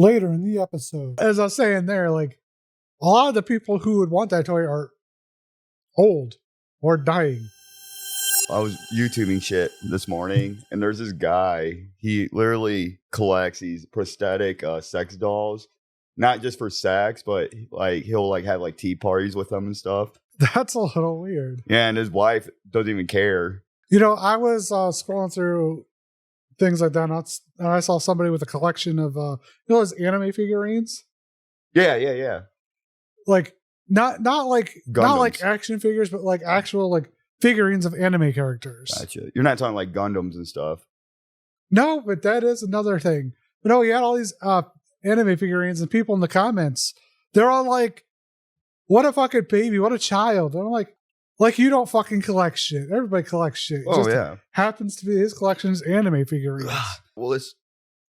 later in the episode. As I was saying there, like, a lot of the people who would want that toy are old or dying. I was YouTubing shit this morning, and there's this guy. He literally collects these prosthetic sex dolls, not just for sex, but like he'll like have like tea parties with them and stuff. That's a little weird. Yeah, and his wife doesn't even care. You know, I was scrolling through things like that, and I saw somebody with a collection of those anime figurines. Yeah. Like not like Gundams. Not like action figures, but like actual like figurines of anime characters. Gotcha. You're not talking like Gundams and stuff. No, but that is another thing. But no, he had all these anime figurines, and people in the comments, they're all like, "What a fucking baby! What a child!" And I'm like you don't fucking collect shit. Everybody collects shit. It just happens to be his collection's anime figurines. Well, let's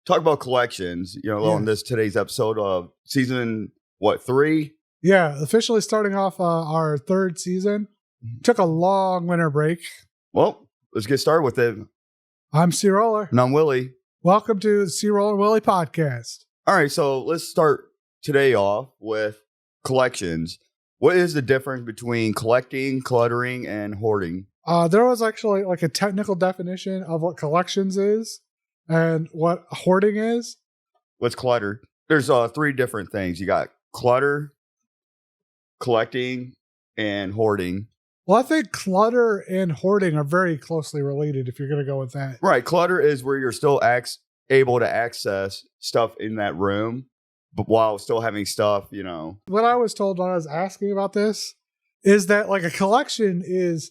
talk about collections. You know, on today's episode of season 3? Yeah, officially starting off our 3rd season. Took a long winter break. Well, let's get started with it. I'm Crollur. And I'm Willy. Welcome to the Crollur and Willy Podcast. All right, so let's start today off with collections. What is the difference between collecting, cluttering, and hoarding? There was actually like a technical definition of what collections is and what hoarding is. What's clutter? There's 3 different things. You got clutter, collecting, and hoarding. Well, I think clutter and hoarding are very closely related if you're going to go with that. Right. Clutter is where you're still able to access stuff in that room, but while still having stuff, you know. What I was told when I was asking about this is that like a collection is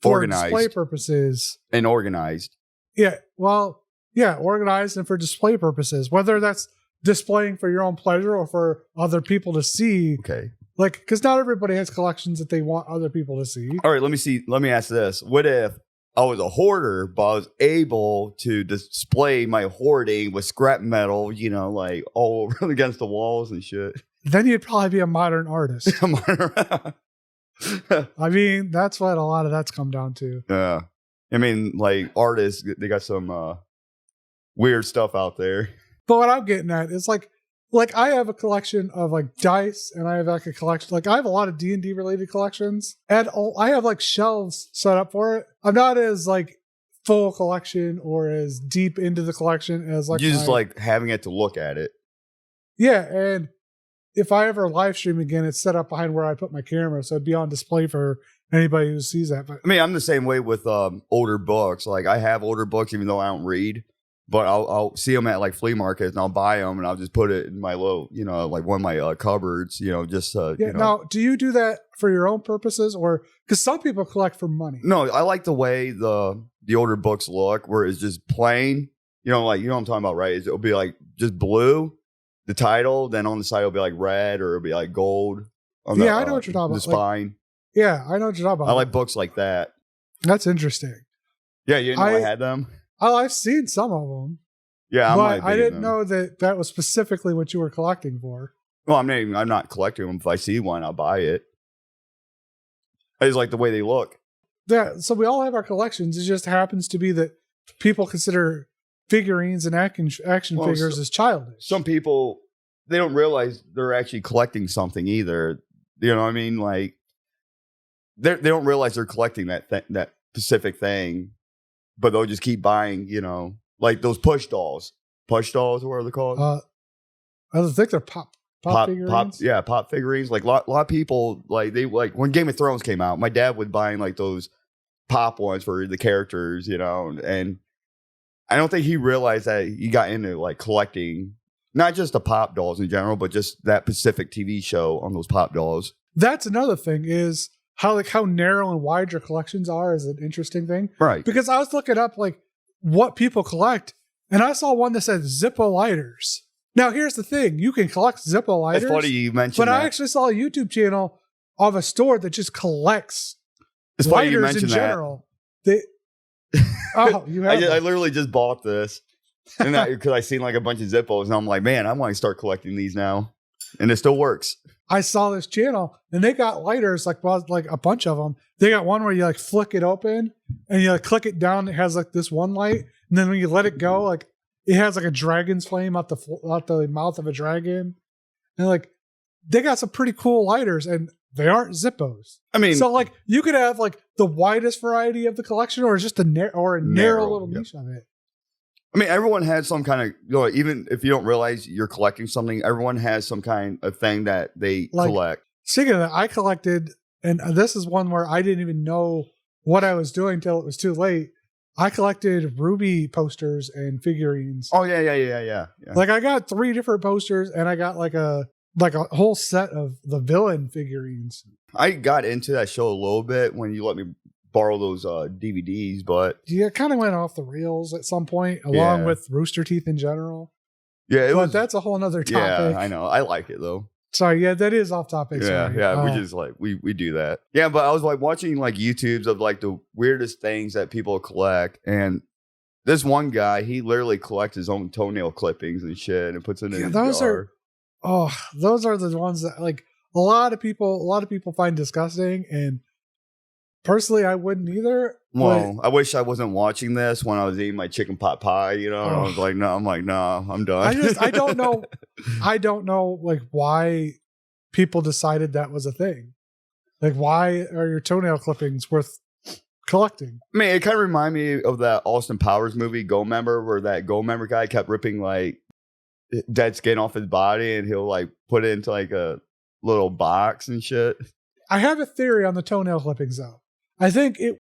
for organized. Display purposes. And organized. Yeah. Well, yeah, organized and for display purposes, whether that's displaying for your own pleasure or for other people to see. Okay. Like, because not everybody has collections that they want other people to see. All right, let me ask this. What if I was a hoarder, but I was able to display my hoarding with scrap metal, you know, like all over against the walls and shit? Then you'd probably be a modern artist. I mean, that's what a lot of that's come down to. Yeah. I mean, like artists, they got some weird stuff out there. But what I'm getting at is like I have a collection of like dice, and I have like a collection, like I have a lot of D&D related collections, and I have like shelves set up for it. I'm not as like full collection or as deep into the collection as like you just like having it to look at it. Yeah, and if I ever live stream again, it's set up behind where I put my camera, so it'd be on display for anybody who sees that. But I mean, I'm the same way with older books. Like I have older books, even though I don't read. But I'll see them at like flea markets, and I'll buy them, and I'll just put it in my little, you know, like one of my cupboards, you know, just yeah. You know. Now, do you do that for your own purposes, or because some people collect for money? No, I like the way the older books look, where it's just plain, you know, like you know what I'm talking about, right? It'll be like just blue, the title, then on the side it'll be like red, or it'll be like gold. On yeah, I know what you're talking about. The spine. Like, yeah, I know what you're talking about. I like books like that. That's interesting. Yeah, you didn't know I had them. Oh, I've seen some of them. Yeah, I didn't know that was specifically what you were collecting for. Well, I'm not collecting them. If I see one, I'll buy it. I just like the way they look. Yeah, so we all have our collections. It just happens to be that people consider figurines and action figures as childish. Some people, they don't realize they're actually collecting something either. You know what I mean? Like they don't realize they're collecting that specific thing, but they'll just keep buying, you know. Like those push dolls. Push dolls, what are they called? I think they're pop figurines. Pop figurines. Like a lot of people, like they like when Game of Thrones came out, my dad would buy like those pop ones for the characters, you know, and I don't think he realized that he got into like collecting not just the pop dolls in general, but just that Pacific TV show on those pop dolls. That's another thing is how narrow and wide your collections are is an interesting thing. Right. Because I was looking up like what people collect, and I saw one that said Zippo lighters. Now, here's the thing. You can collect Zippo lighters. It's funny you mentioned that. But I actually saw a YouTube channel of a store that just collects lighters in general. Oh, you have I literally just bought this because I seen like a bunch of Zippos, and I'm like, man, I want to start collecting these now. And it still works. I saw this channel, and they got lighters, like a bunch of them. They got one where you like flick it open, and you like click it down. It has like this one light, and then when you let it go, like it has like a dragon's flame out the mouth of a dragon, and like they got some pretty cool lighters, and they aren't Zippos. I mean, so like you could have like the widest variety of the collection, or just a narrow little niche of it. I mean, everyone has some kind of, even if you don't realize you're collecting something, everyone has some kind of thing that they collect. Speaking of that, I collected, and this is one where I didn't even know what I was doing till it was too late. I collected Ruby posters and figurines. Oh, yeah. Like I got 3 different posters, and I got like a whole set of the villain figurines. I got into that show a little bit when you let me borrow those DVDs, but yeah, it kind of went off the rails at some point, along with Rooster Teeth in general. Yeah, that's a whole nother topic. Yeah, I know. I like it though. Sorry, yeah, that is off topic. Yeah, we just like we do that. Yeah, but I was like watching like YouTubes of like the weirdest things that people collect, and this one guy, he literally collects his own toenail clippings and shit, and puts it in his jar. Those are the ones that like a lot of people find disgusting, and personally, I wouldn't either. Well, I wish I wasn't watching this when I was eating my chicken pot pie, you know. I was like, no, I'm done. I don't know like why people decided that was a thing. Like, why are your toenail clippings worth collecting? I mean, it kind of reminded me of that Austin Powers movie, Go Member, where that Go Member guy kept ripping like dead skin off his body, and he'll like put it into like a little box and shit. I have a theory on the toenail clippings though. I think it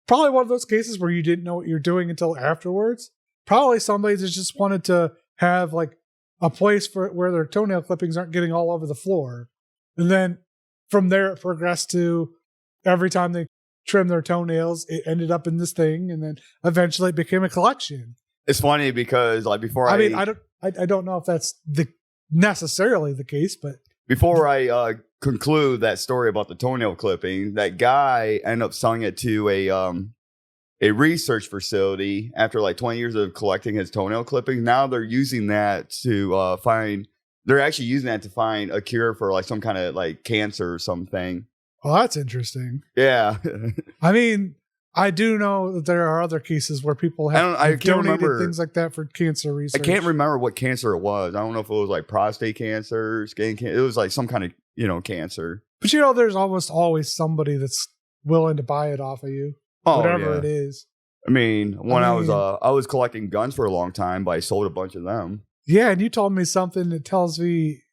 probably one of those cases where you didn't know what you're doing until afterwards. Probably somebody that just wanted to have like a place for where their toenail clippings aren't getting all over the floor. And then from there it progressed to every time they trim their toenails, it ended up in this thing, and then eventually it became a collection. It's funny because like before I don't know if that's necessarily the case, but before I conclude that story about the toenail clipping, that guy ended up selling it to a research facility after like 20 years of collecting his toenail clippings. Now they're using that to find a cure for like some kind of like cancer or something. Well, that's interesting. Yeah. I mean, I do know that there are other cases where people have donated things like that for cancer research. I can't remember what cancer it was. I don't know if it was like prostate cancer, skin cancer. It was like some kind of, cancer. But there's almost always somebody that's willing to buy it off of you. Whatever it is. I mean, I was collecting guns for a long time, but I sold a bunch of them. Yeah, and you told me something that tells me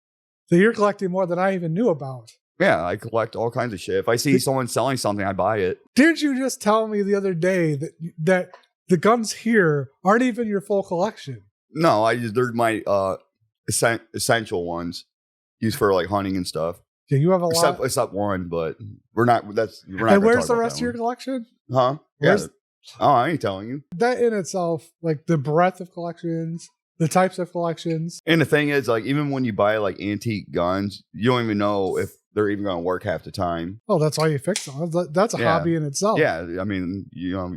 that you're collecting more than I even knew about. Yeah, I collect all kinds of shit. If I see someone selling something, I buy it. Didn't you just tell me the other day that the guns here aren't even your full collection? No, they're my essential ones used for like hunting and stuff. Yeah, you have a lot. Except one, but we're not. And where's the rest of your collection? Huh? Yeah. I ain't telling you. That in itself, like the breadth of collections, the types of collections. And the thing is, like, even when you buy like antique guns, you don't even know if they're even going to work half the time. Oh, that's why you fix them. That's a hobby in itself. Yeah, I mean,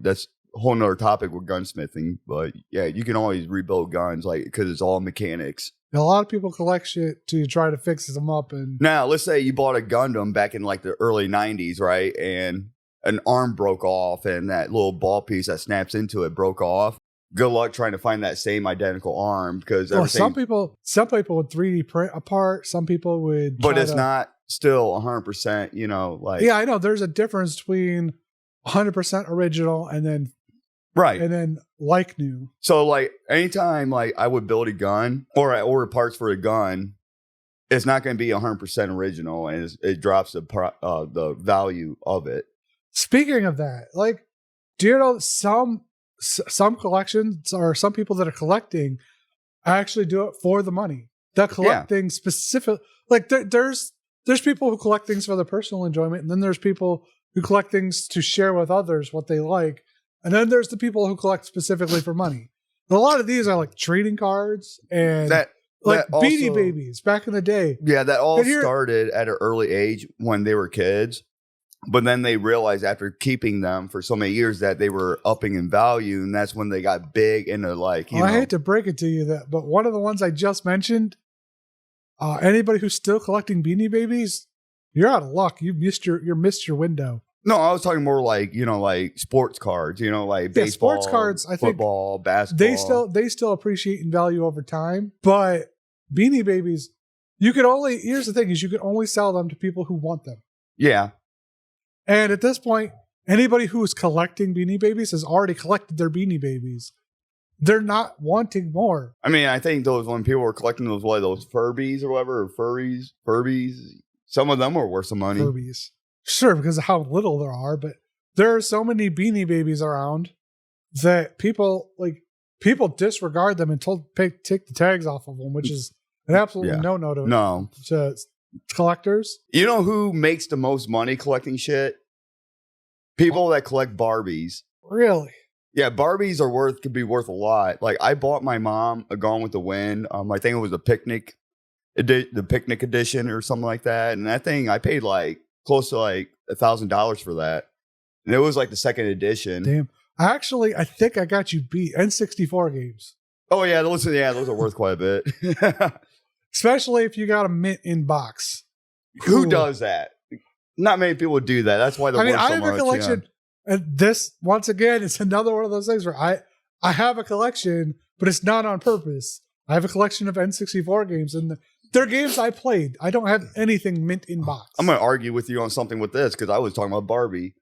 that's a whole nother topic with gunsmithing. But yeah, you can always rebuild guns, like, because it's all mechanics. A lot of people collect shit to try to fix them up. And now, let's say you bought a Gundam back in like the early 90s, right? And an arm broke off, and that little ball piece that snaps into it broke off. Good luck trying to find that same identical arm, because some people would 3D print a part. Some people would, but it's not still 100%. Like, yeah, I know there's a difference between 100% original and then right, and then like new. So like anytime like I would build a gun or I order parts for a gun, it's not going to be 100% original, and it drops the value of it. Speaking of that, like, do you know some collections or some people that are collecting actually do it for the money? That collect things specific. Like there's people who collect things for their personal enjoyment, and then there's people who collect things to share with others what they like, and then there's the people who collect specifically for money. And a lot of these are like trading cards and Beanie Babies back in the day. Yeah, that all started at an early age when they were kids. But then they realized after keeping them for so many years that they were upping in value, and that's when they got big into like, I hate to break it to you but one of the ones I just mentioned, anybody who's still collecting Beanie Babies, you're out of luck. You missed your window. No, I was talking more like, like sports cards, like baseball, sports cards, I think football, basketball. they still appreciate in value over time. But Beanie Babies, here's the thing is you can only sell them to people who want them. Yeah. And at this point, anybody who is collecting Beanie Babies has already collected their Beanie Babies. They're not wanting more. I mean, I think when people were collecting those Furbies or whatever, or Furbies, some of them were worth some money. Furbies. Sure, because of how little there are, but there are so many Beanie Babies around that people disregard them and take the tags off of them, which is an absolute no to collectors. You know who makes the most money collecting shit? People that collect Barbies. Really? Yeah, Barbies could be worth a lot. Like I bought my mom a Gone with the Wind. I think it was the picnic edition or something like that. And that thing I paid like close to like $1,000 for that. And it was like the second edition. Damn. I think I got you beat. N64 games. Oh yeah, those are worth quite a bit. Especially if you got a mint in box. Who does that? Not many people do that. That's why I have a collection. And this, once again, it's another one of those things where I have a collection, but it's not on purpose. I have a collection of N64 games, and they're games I played. I don't have anything mint in box. I'm going to argue with you on something with this, because I was talking about Barbie,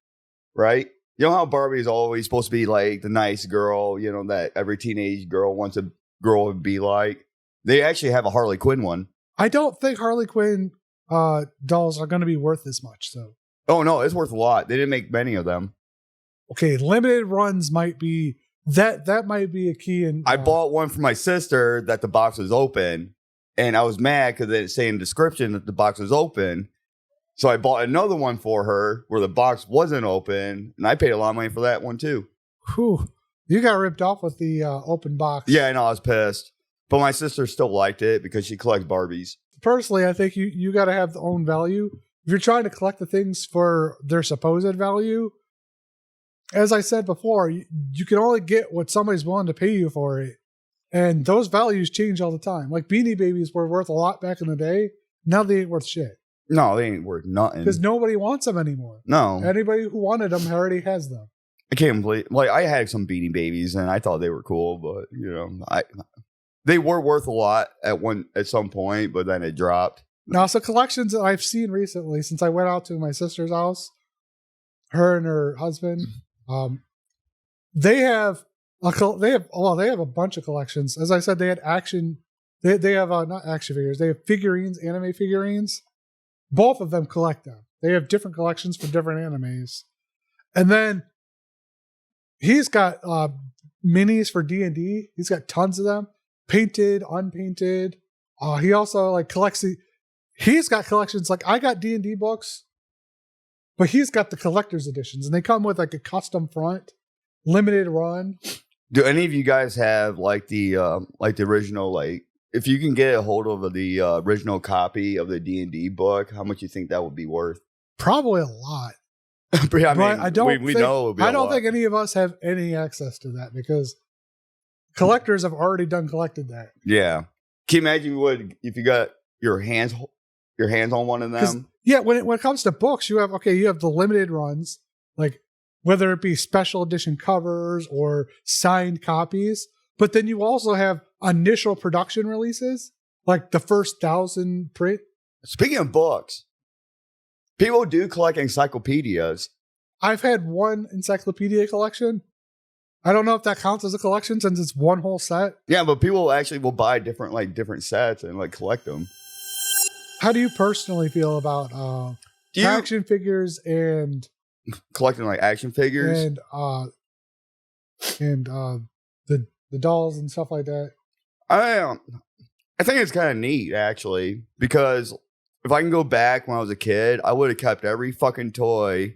right? You know how Barbie is always supposed to be like the nice girl, that every teenage girl wants a girl to be like? They actually have a Harley Quinn one. I don't think Harley Quinn dolls are going to be worth as much, so. Oh, no, it's worth a lot. They didn't make many of them. Okay, limited runs might be that might be a key. I bought one for my sister that the box was open, and I was mad because it said in the description that the box was open. So I bought another one for her where the box wasn't open, and I paid a lot of money for that one too. Whew, you got ripped off with the open box. Yeah, I know, I was pissed, but my sister still liked it because she collects Barbies. Personally, I think you got to have the own value. If you're trying to collect the things for their supposed value. As I said before, you can only get what somebody's willing to pay you for it. And those values change all the time. Like Beanie Babies were worth a lot back in the day. Now they ain't worth shit. No, they ain't worth nothing. Because nobody wants them anymore. No. Anybody who wanted them already has them. I can't believe, I had some Beanie Babies and I thought they were cool, but they were worth a lot at some point, but then it dropped. Now, so collections that I've seen recently since I went out to my sister's house, her and her husband, they have a bunch of collections. As I said, they had they have not action figures. They have figurines, anime figurines. Both of them collect them. They have different collections for different animes. And then he's got minis for D&D. He's got tons of them, painted, unpainted. He also collects he's got collections. Like I got D&D books, but he's got the collector's editions, and they come with a custom front, limited run. Do any of you guys have the original, if you can get a hold of the original copy of the D&D book, how much you think that would be worth? Probably a lot. But I don't think any of us have any access to that because collectors have already collected that. Yeah. Can you imagine if you got your hands on one of them? Yeah, when it comes to books, you have the limited runs, whether it be special edition covers or signed copies, but then you also have initial production releases, like the first 1,000 print. Speaking of books, people do collect encyclopedias. I've had one encyclopedia collection. I don't know if that counts as a collection since it's one whole set. Yeah, but people actually will buy different sets and collect them. How do you personally feel about action figures and collecting action figures and the dolls and stuff like that? I think it's kind of neat actually, because if I can go back when I was a kid, I would have kept every fucking toy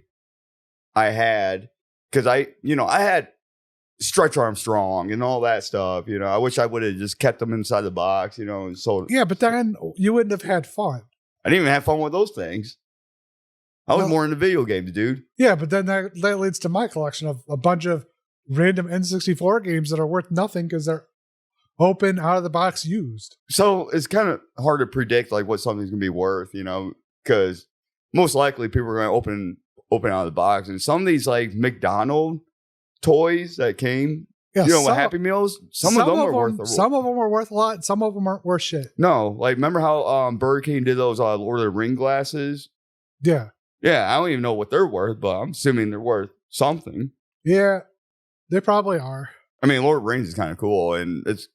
I had, because I had Stretch Armstrong and all that stuff. I wish I would have just kept them inside the box, and sold. Yeah, but then you wouldn't have had fun. I didn't even have fun with those things. I was more into video games, dude. Yeah, but then that leads to my collection of a bunch of random N64 games that are worth nothing because they're open, out of the box, used. So it's kind of hard to predict what something's going to be worth, because most likely people are going to open out of the box. And some of these like McDonald's toys that came, Yeah, with Happy Meals, some of them are worth a lot. Some of them are worth a lot. Some of them aren't worth shit. No, like remember how Burger King did those Lord of the Ring glasses? Yeah. Yeah, I don't even know what they're worth, but I'm assuming they're worth something. Yeah, they probably are. I mean, Lord of the Rings is kind of cool, and it's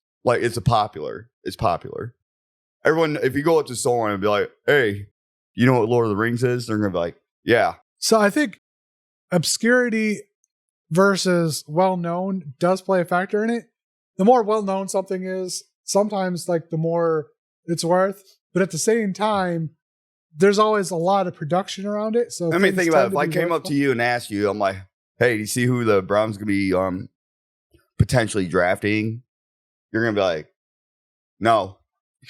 popular. It's popular. Everyone, if you go up to someone and be like, hey, you know what Lord of the Rings is? They're going to be like, yeah. So I think obscurity versus well-known does play a factor in it. The more well-known something is, sometimes like the more it's worth. But at the same time, there's always a lot of production around it. So I mean, think about it. If I came up to you and asked you, I'm like, hey, do you see who the Browns going to be potentially drafting? You're going to be like, no.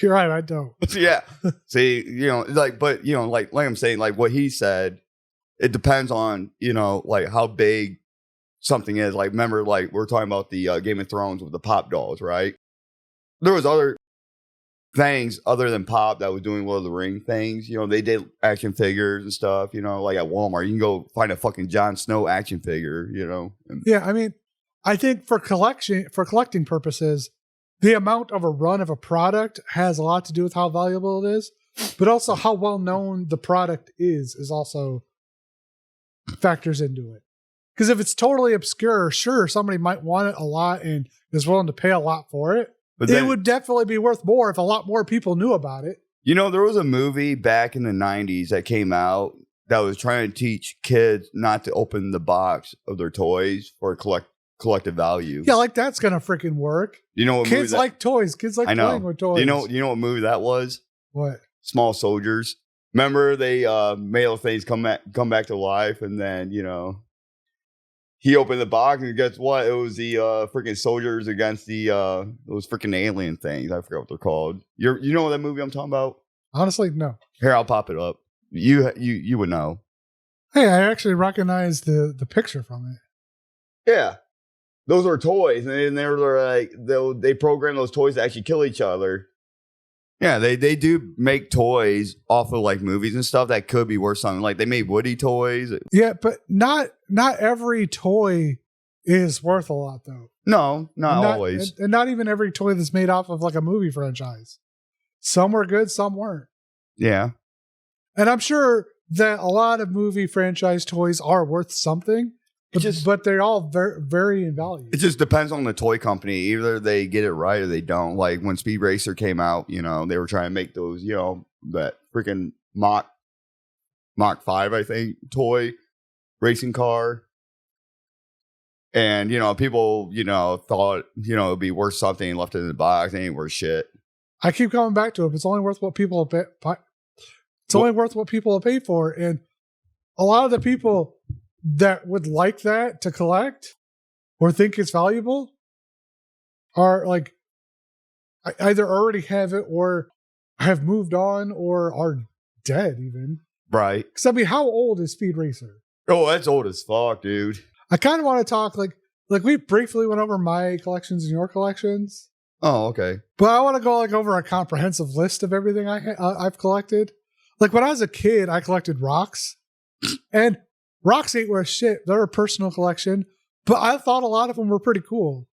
You're right, I don't. Yeah. See, like I'm saying, like what he said, it depends on, like how big something is. Like, remember, like we're talking about the Game of Thrones with the pop dolls, right? There was other things other than pop that was doing Lord of the Ring things. They did action figures and stuff, like at Walmart. You can go find a fucking Jon Snow action figure, Yeah, I mean, I think for collecting purposes, the amount of a run of a product has a lot to do with how valuable it is, but also how well known the product is also factors into it. Because if it's totally obscure, sure, somebody might want it a lot and is willing to pay a lot for it. But it would definitely be worth more if a lot more people knew about it. There was a movie back in the 90s that came out that was trying to teach kids not to open the box of their toys for collective value. Yeah, like that's gonna freaking work. What kids like toys. Kids like playing with toys. You know what movie that was? What? Small Soldiers. Remember they made those things come back to life, and then he opened the box and guess what? It was the freaking soldiers against the those freaking alien things. I forgot what they're called. You know that movie I'm talking about? Honestly, no. Here, I'll pop it up. You would know. Hey, I actually recognize the picture from it. Yeah. Those are toys, and they were like they program those toys to actually kill each other. Yeah, they do make toys off of like movies and stuff that could be worth something. Like they made Woody toys. Yeah, but not every toy is worth a lot, though. No, not always, and not even every toy that's made off of like a movie franchise. Some were good, some weren't. Yeah, and I'm sure that a lot of movie franchise toys are worth something. But they're all vary in value. It just depends on the toy company. Either they get it right or they don't. Like when Speed Racer came out, they were trying to make those, that freaking Mach 5, I think, toy racing car. And, people, thought, it'd be worth something and left it in the box. It ain't worth shit. I keep coming back to it. It's only worth what people pay. It's only worth what people will pay for. And a lot of the people that would like that to collect or think it's valuable are like either already have it or have moved on or are dead even. Right. Because I mean, how old is Speed Racer? Oh, that's old as fuck, dude. I kind of want to talk like we briefly went over my collections and your collections. Oh, okay. But I want to go like over a comprehensive list of everything I've collected. Like when I was a kid, I collected rocks and rocks ain't worth shit. They're a personal collection, but I thought a lot of them were pretty cool.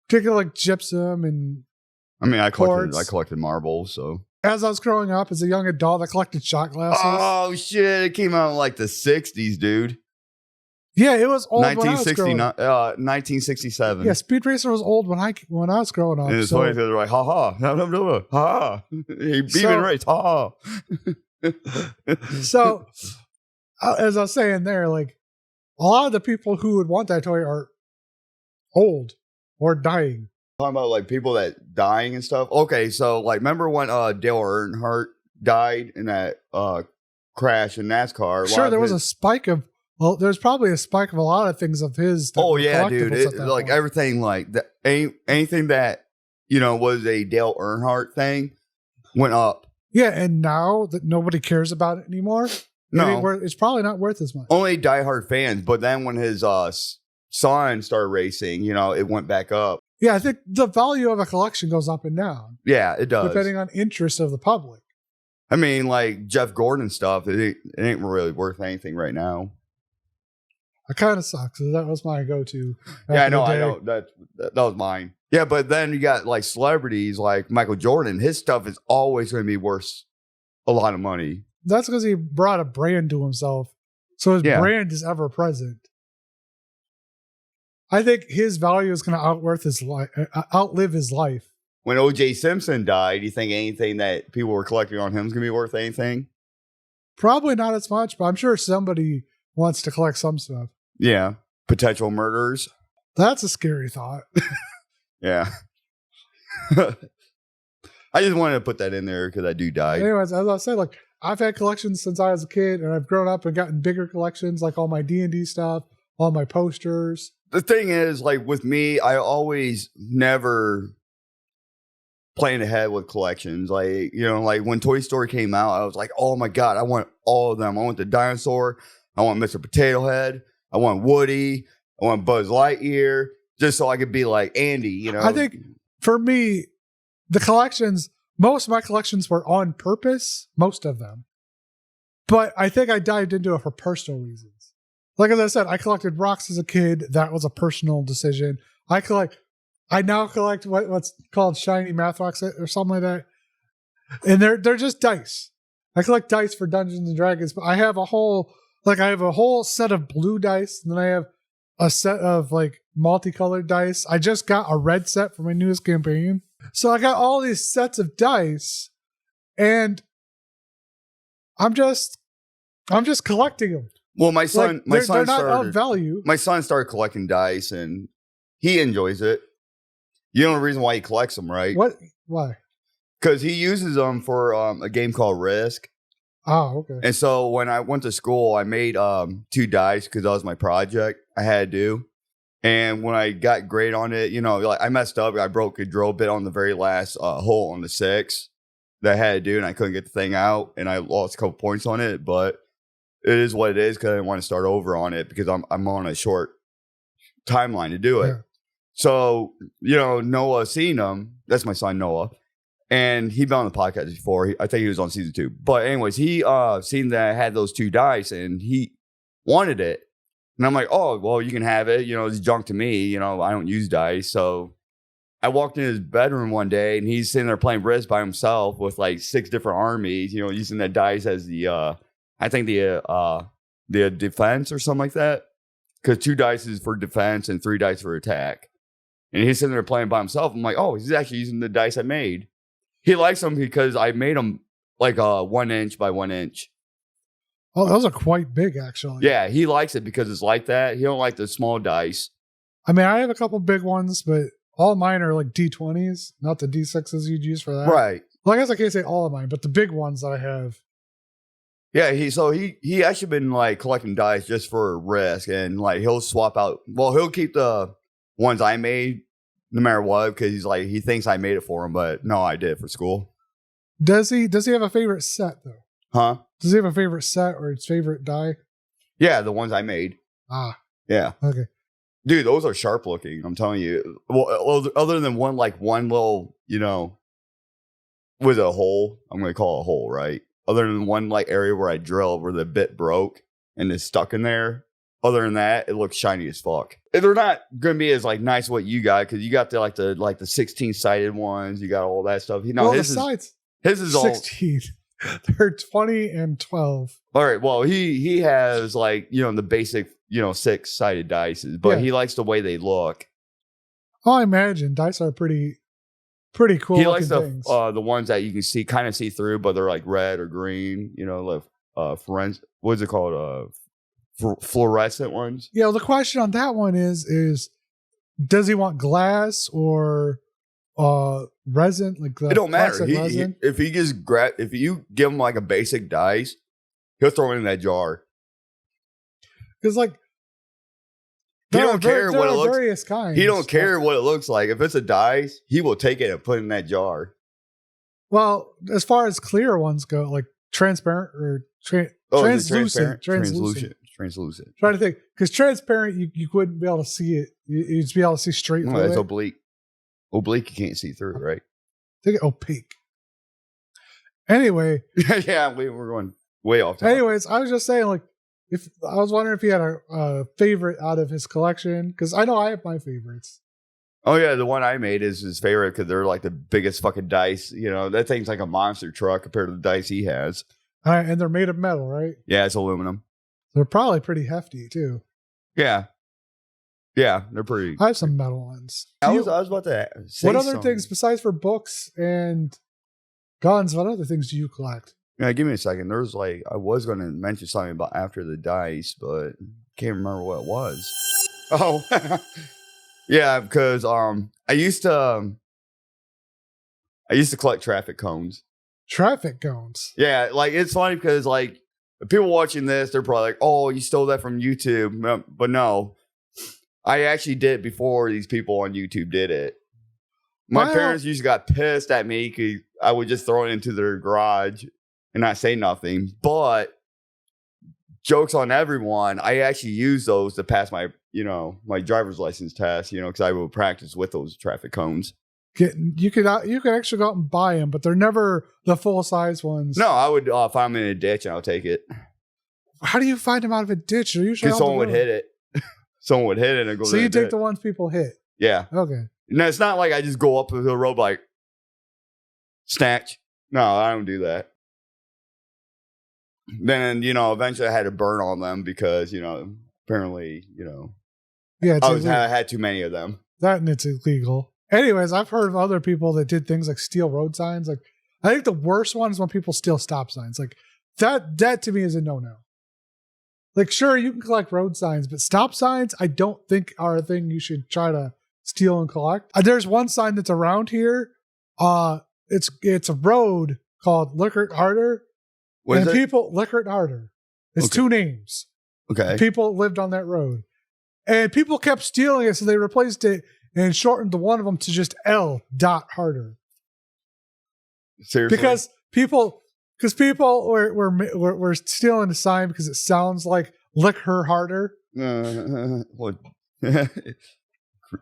Particularly like gypsum and I collected marbles, so. As I was growing up as a young adult, I collected shot glasses. Oh shit, it came out in like the 60s, dude. Yeah, it was old 1967. Yeah, Speed Racer was old when I was growing up. And it's funny because they're like, ha ha, ha ha. He beat me race, ha ha. So as I was saying there, like a lot of the people who would want that toy are old or dying. Talking about like people that dying and stuff. Okay, so like remember when Dale Earnhardt died in that crash in NASCAR? Sure, there was a spike of there's probably a spike of a lot of things of his. Oh yeah, dude! Like everything, like that, anything that was a Dale Earnhardt thing went up. Yeah, and now that nobody cares about it anymore. No, it's probably not worth as much. Only diehard fans. But then when his son started racing, it went back up. Yeah, I think the value of a collection goes up and down. Yeah, it does. Depending on interest of the public. I mean, like Jeff Gordon stuff, it ain't really worth anything right now. I kind of suck. So that was my go-to. Yeah, I know. That was mine. Yeah, but then you got like celebrities like Michael Jordan. His stuff is always going to be worth a lot of money. That's because he brought a brand to himself. So his brand is ever present. I think his value is going to outlive his life. When O.J. Simpson died, do you think anything that people were collecting on him is going to be worth anything? Probably not as much, but I'm sure somebody wants to collect some stuff. Yeah. Potential murders. That's a scary thought. Yeah. I just wanted to put that in there because that dude died. Anyways, as I said, like I've had collections since I was a kid, and I've grown up and gotten bigger collections, like all my D&D stuff, all my posters. The thing is, like with me, I always never planned ahead with collections. Like, you know, like when Toy Story came out, I was like, oh my God, I want all of them. I want the dinosaur. I want Mr. Potato Head. I want Woody. I want Buzz Lightyear, just so I could be like Andy, you know? I think for me, the collections, most of my collections were on purpose, most of them. But I think I dived into it for personal reasons. Like as I said, I collected rocks as a kid. That was a personal decision. I now collect what's called shiny math rocks or something like that. And they're just dice. I collect dice for Dungeons and Dragons, but I have a whole set of blue dice, and then I have a set of like multicolored dice. I just got a red set for my newest campaign. So I got all these sets of dice, and I'm just collecting them. Well, my son they're not started of value. My son started collecting dice, and he enjoys it. You know the reason why he collects them, right? What? Why? Because he uses them for a game called Risk. Oh, okay. And so when I went to school, I made 2 dice because that was my project I had to do. And when I got great on it, you know, like I messed up. I broke a drill bit on the very last hole on the 6 that I had to do, and I couldn't get the thing out, and I lost a couple points on it. But it is what it is because I didn't want to start over on it because I'm on a short timeline to do it. Yeah. So, you know, Noah seen them. That's my son, Noah. And he'd been on the podcast before. I think he was on season 2. But anyways, he seen that I had those 2 dice, and he wanted it. And I'm like, oh, well, you can have it. You know, it's junk to me. You know, I don't use dice. So I walked in his bedroom one day, and he's sitting there playing Risk by himself with like 6 different armies, you know, using the dice as the, I think the defense or something like that. Because 2 dice is for defense and 3 dice for attack. And he's sitting there playing by himself. I'm like, oh, he's actually using the dice I made. He likes them because I made them like 1 inch by 1 inch. Oh, those are quite big, actually. Yeah, he likes it because it's like that. He don't like the small dice. I mean, I have a couple big ones, but all mine are like D20s, not the D6s you'd use for that. Right. Well, I guess I can't say all of mine, but the big ones I have. Yeah, he actually been like collecting dice just for Risk, and like he'll swap out. Well, he'll keep the ones I made no matter what because he's like he thinks I made it for him, but no, I did it for school. Does he have a favorite set though? Huh? Does he have a favorite set or his favorite die? Yeah, the ones I made. Ah. Yeah. Okay. Dude, those are sharp looking. I'm telling you. Well, other than one little, you know, with a hole. I'm going to call it a hole, right? Other than one like area where I drilled where the bit broke and is stuck in there. Other than that, it looks shiny as fuck. They're not going to be as like nice what you got because you got the 16-sided ones. You got all that stuff. You know, his is 16. They're 20 and 12. All right. Well, he has like, you know, the basic, you know, 6-sided dice, but he likes the way they look. Oh, I imagine dice are pretty cool. He likes the ones that you can see through, but they're like red or green. You know, like what's it called? Fluorescent ones. Yeah. Well, the question on that one is does he want glass or resin? Like it don't matter. If you give him like a basic dice, he'll throw it in that jar. Because like he don't care what it looks. Various kinds. He don't care what it looks like. If it's a dice, he will take it and put it in that jar. Well, as far as clear ones go, like transparent or translucent. Trying to think, because transparent, you wouldn't be able to see it. You'd just be able to see straight through it. It's oblique. Oblique, you can't see through, right? I think opaque. Anyway. Yeah, we're going way off topic. Anyways, I was just saying, like, If I was wondering if he had a favorite out of his collection, because I know I have my favorites. Oh yeah, the one I made is his favorite because they're like the biggest fucking dice. You know, that thing's like a monster truck compared to the dice he has. And they're made of metal, right? Yeah, it's aluminum. They're probably pretty hefty too. Yeah. Yeah, they're pretty. I have some metal ones. I was about to say what other something. things besides for books and guns? What other things do you collect? Yeah, give me a second. There's like I was going to mention something about after the dice, but can't remember what it was. Oh, yeah, because I used to collect traffic cones. Traffic cones. Yeah, like it's funny because like the people watching this, they're probably like, "Oh, you stole that from YouTube," but no, I actually did it before these people on YouTube did it. My parents usually got pissed at me because I would just throw it into their garage and not say nothing. But jokes on everyone, I actually use those to pass my, my driver's license test, because I would practice with those traffic cones. You could actually go out and buy them, but they're never the full size ones. No, I would find them in a ditch and I'll take it. How do you find them out of a ditch? Because someone would hit it. Someone would hit it and go. So you take the ones people hit. Yeah. Okay. No, it's not like I just go up to the road like snatch. No, I don't do that. Then, eventually I had to burn on them because, apparently, yeah, I had too many of them. That and it's illegal. Anyways, I've heard of other people that did things like steal road signs. Like, I think the worst one is when people steal stop signs. Like that to me is a no-no. Like, sure, you can collect road signs, but stop signs, I don't think are a thing you should try to steal and collect. There's one sign that's around here. It's a road called Lickert Harder. What is it? People, Lickert Harder. It's Okay. 2 names. Okay. People lived on that road. And people kept stealing it, so they replaced it and shortened the one of them to just L. Harder. Seriously? Because people were stealing the sign because it sounds like lick her harder.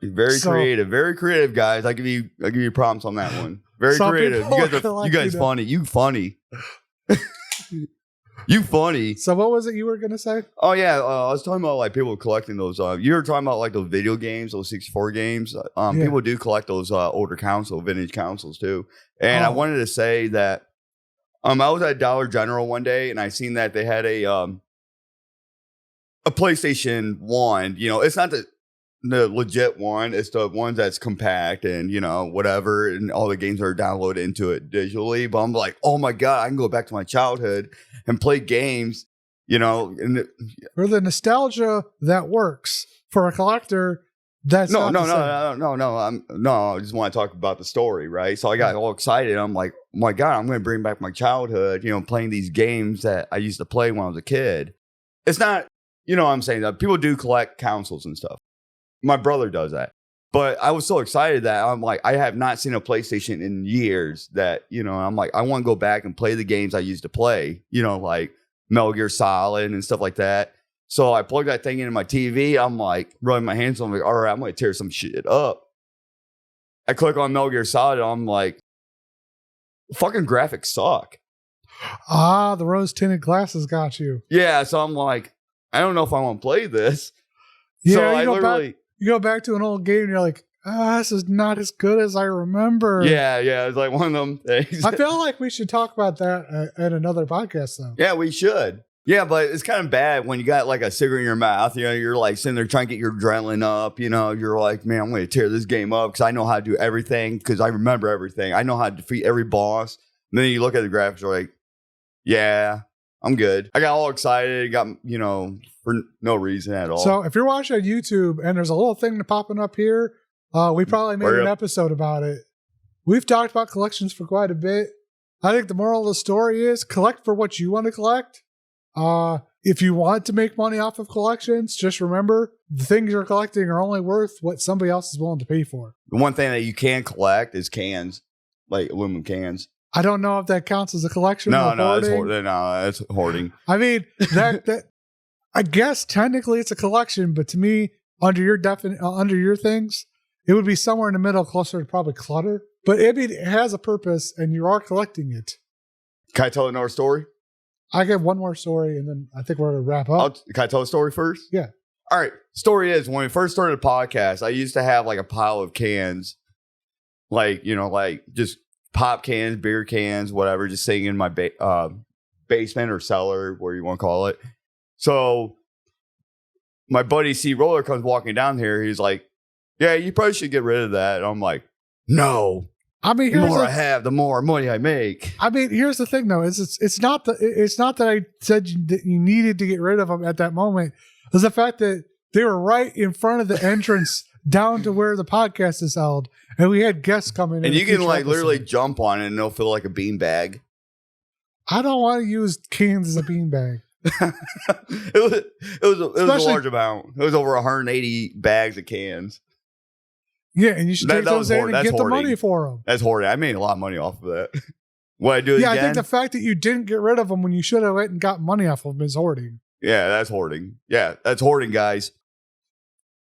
Very creative, guys. I give you prompts on that one. Very creative. You guys funny. You funny. You funny. So what was it you were gonna say? Oh yeah, I was talking about like people collecting those. You were talking about like those video games, those 64 games. Yeah. People do collect those older vintage consoles too. And I wanted to say that I was at Dollar General one day and I seen that they had a PlayStation 1. It's not the legit one. It's the one that's compact and whatever, and all the games are downloaded into it digitally. But I'm like, oh my god, I can go back to my childhood and play games. And For the nostalgia that works for a collector. That's no. I just want to talk about the story, right? So I got all excited. I'm like, oh my god, I'm going to bring back my childhood. Playing these games that I used to play when I was a kid. It's not, what I'm saying, that people do collect consoles and stuff. My brother does that. But I was so excited that I'm like, I have not seen a PlayStation in years that, I'm like, I want to go back and play the games I used to play, like Metal Gear Solid and stuff like that. So I plugged that thing into my TV. I'm like, rubbing my hands on, like, all right, I'm going to tear some shit up. I click on Metal Gear Solid. And I'm like, fucking graphics suck. The rose tinted glasses got you. Yeah. So I'm like, I don't know if I want to play this. Yeah, So you go back to an old game and you're like, this is not as good as I remember. Yeah. It's like one of them things. I feel like we should talk about that at another podcast, though. Yeah, we should. Yeah, but it's kind of bad when you got like a cigarette in your mouth. You're like sitting there trying to get your adrenaline up. You're like, man, I'm going to tear this game up because I know how to do everything because I remember everything. I know how to defeat every boss. And then you look at the graphics, you're like, yeah, I'm good. I got all excited. Got, for no reason at all. So if you're watching on YouTube and there's a little thing popping up here, we probably made an episode about it. We've talked about collections for quite a bit. I think the moral of the story is collect for what you want to collect. If you want to make money off of collections, just remember the things you're collecting are only worth what somebody else is willing to pay for. The one thing that you can collect is cans, like aluminum cans. I don't know if that counts as a collection. That's hoarding. I mean, that I guess technically it's a collection, but to me, under your things, it would be somewhere in the middle, closer to probably clutter. But I mean, it has a purpose, and you are collecting it. Can I tell another story? I get one more story, and then I think we're going to wrap up. Can I tell a story first? Yeah. All right. Story is, when we first started the podcast, I used to have like a pile of cans, like just pop cans, beer cans, whatever, just sitting in my basement or cellar, where you want to call it. So my buddy C Roller comes walking down here. He's like, "Yeah, you probably should get rid of that." And I'm like, "No." I mean, the more I have, the more money I make. I mean, here's the thing, though: it's not that I said that you needed to get rid of them at that moment. It's the fact that they were right in front of the entrance down to where the podcast is held, and we had guests coming in. And you can literally jump on it, and it'll feel like a beanbag. I don't want to use cans as a beanbag. it was a large amount. It was over 180 bags of cans. Yeah, and you should take those in and get hoarding. the money for them. That's hoarding. I made a lot of money off of that. What I do again? I think the fact that you didn't get rid of them when you should have went and got money off of them is hoarding. Yeah, that's hoarding. Yeah, that's hoarding, guys.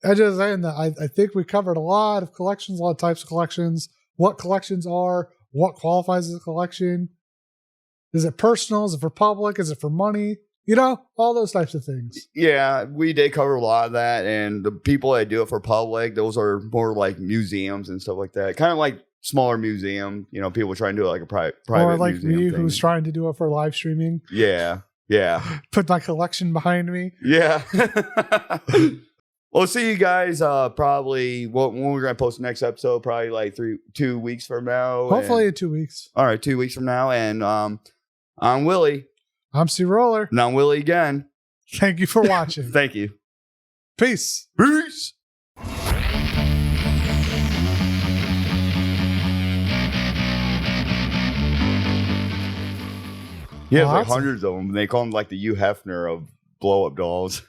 I just saying that I think we covered a lot of collections, a lot of types of collections, what collections are, what qualifies as a collection. Is it personal? Is it for public? Is it for money? All those types of things. Yeah, we did cover a lot of that. And the people that do it for public, those are more like museums and stuff like that. Kind of like smaller museum, people trying to do it like a private or like me thing. Who's trying to do it for live streaming. Yeah. Put my collection behind me. Yeah. We'll see you guys probably when we're going to post the next episode, probably like 2 weeks from now. Hopefully in 2 weeks. All right, 2 weeks from now. And I'm Willie. I'm C Roller. And I'm Willie again. Thank you for watching. Thank you. Peace. Peace. He has like hundreds of them. They call him like the Hugh Hefner of blow-up dolls.